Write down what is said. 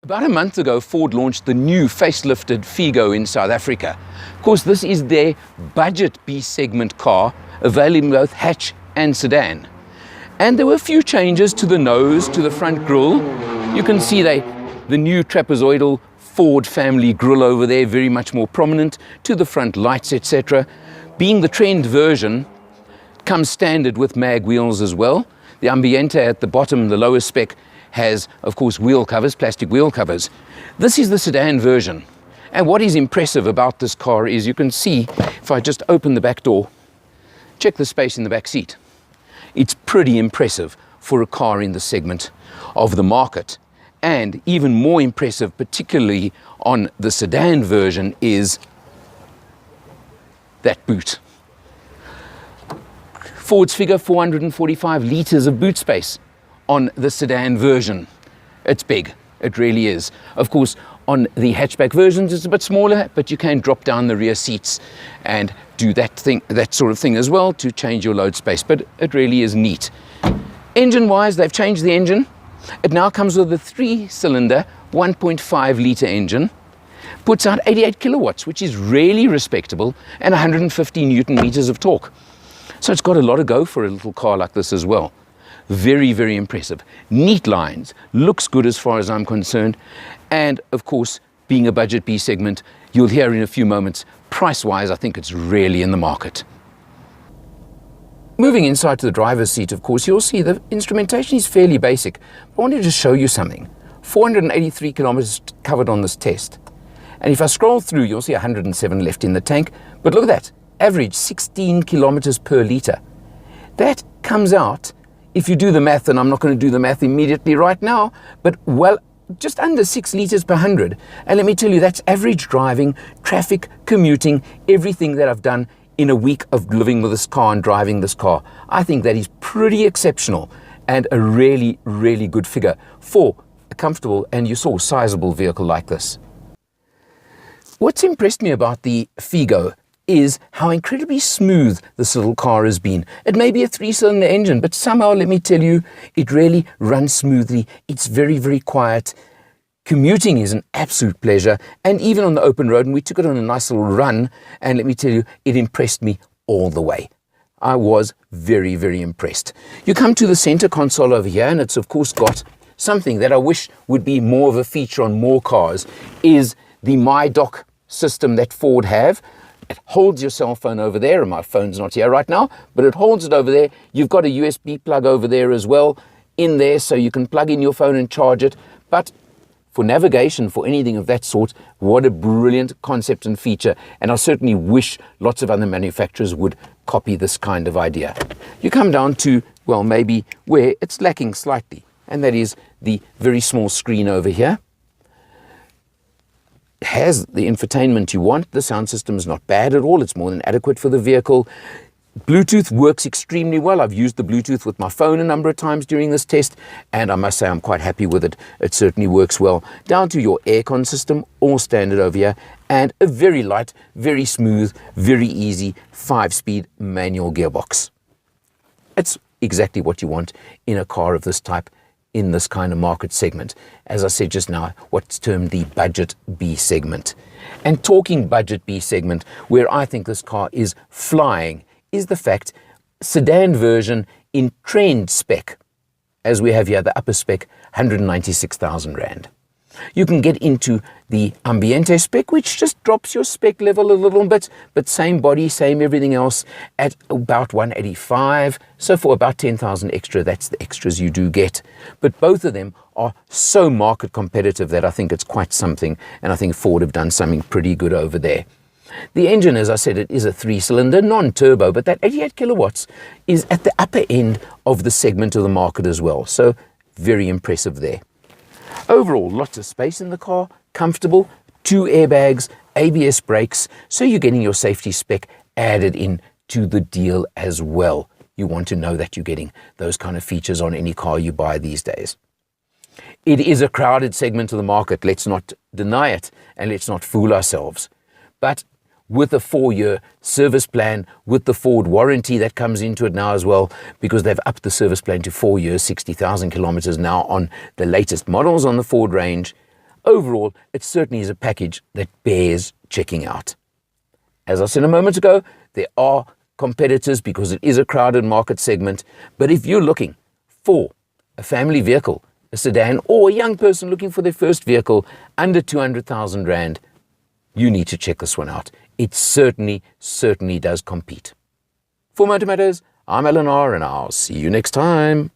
About a month ago, Ford launched the new facelifted Figo in South Africa. Of course, this is their budget B-segment car, available in both hatch and sedan. And there were a few changes to the nose, to the front grille. You can see the new trapezoidal Ford family grille over there, very much more prominent, to the front lights, etc. Being the trend version, comes standard with mag wheels as well. The Ambiente at the bottom, the lowest spec, has, of course, wheel covers, plastic wheel covers. This is the sedan version. And what is impressive about this car is you can see, if I just open the back door, check the space in the back seat. It's pretty impressive for a car in the segment of the market. And even more impressive, particularly on the sedan version, is that boot. Ford's figure 445 litres of boot space on the sedan version. It's big, it really is. Of course, on the hatchback versions it's a bit smaller, but you can drop down the rear seats and do that sort of thing as well to change your load space, but it really is neat. Engine-wise, they've changed the engine. It now comes with a 3-cylinder, 1.5 litre engine. Puts out 88 kilowatts, which is really respectable, and 150 Newton meters of torque. So it's got a lot of go for a little car like this as well. Very, very impressive. Neat lines, looks good as far as I'm concerned. And of course, being a budget B segment, you'll hear in a few moments, price-wise, I think it's really in the market. Moving inside to the driver's seat, of course, you'll see the instrumentation is fairly basic. I wanted to show you something. 483 kilometers covered on this test. And if I scroll through, you'll see 107 left in the tank. But look at that, average 16 kilometers per litre. That comes out, if you do the math, and I'm not going to do the math immediately right now, but well, just under 6 litres per 100. And let me tell you, that's average driving, traffic, commuting, everything that I've done in a week of living with this car and driving this car. I think that is pretty exceptional and a really, really good figure for a comfortable and, you saw, sizable vehicle like this. What's impressed me about the Figo is how incredibly smooth this little car has been. It may be a 3-cylinder engine, but somehow, let me tell you, it really runs smoothly. It's very, very quiet. Commuting is an absolute pleasure, and even on the open road, and we took it on a nice little run, and let me tell you, it impressed me all the way. I was very, very impressed. You come to the center console over here, and it's of course got something that I wish would be more of a feature on more cars, is the My Dock system that Ford have. It holds your cell phone over there, and my phone's not here right now, but it holds it over there. You've got a USB plug over there as well in there, so you can plug in your phone and charge it. But for navigation, for anything of that sort, what a brilliant concept and feature. And I certainly wish lots of other manufacturers would copy this kind of idea. You come down to, well, maybe where it's lacking slightly, and that is the very small screen over here. Has the infotainment you want. The sound system is not bad at all. It's more than adequate for the vehicle. Bluetooth works extremely well. I've used the Bluetooth with my phone a number of times during this test, and I must say I'm quite happy with it. It certainly works well. Down to your aircon system, all standard over here, and a very light, very smooth, very easy 5-speed manual gearbox. It's exactly what you want in a car of this type, in this kind of market segment. As I said just now, what's termed the budget B segment. And talking budget B segment, where I think this car is flying, is the fact sedan version in trend spec, as we have here, the upper spec, 196,000 Rand. You can get into the Ambiente spec, which just drops your spec level a little bit, but same body, same everything else, at about 185. So for about 10,000 extra, that's the extras you do get. But both of them are so market competitive that I think it's quite something, and I think Ford have done something pretty good over there. The engine, as I said, it is a 3-cylinder, non-turbo, but that 88 kilowatts is at the upper end of the segment of the market as well. So very impressive there. Overall, lots of space in the car, comfortable, 2 airbags, ABS brakes, so you're getting your safety spec added in to the deal as well. You want to know that you're getting those kind of features on any car you buy these days. It is a crowded segment of the market, let's not deny it, and let's not fool ourselves. But with a 4-year service plan, with the Ford warranty that comes into it now as well, because they've upped the service plan to 4 years, 60,000 kilometers now on the latest models on the Ford range. overall, it certainly is a package that bears checking out. As I said a moment ago, there are competitors because it is a crowded market segment, but if you're looking for a family vehicle, a sedan, or a young person looking for their first vehicle under 200,000 Rand, you need to check this one out. It certainly does compete. For Motor Matters, I'm Eleanor, and I'll see you next time.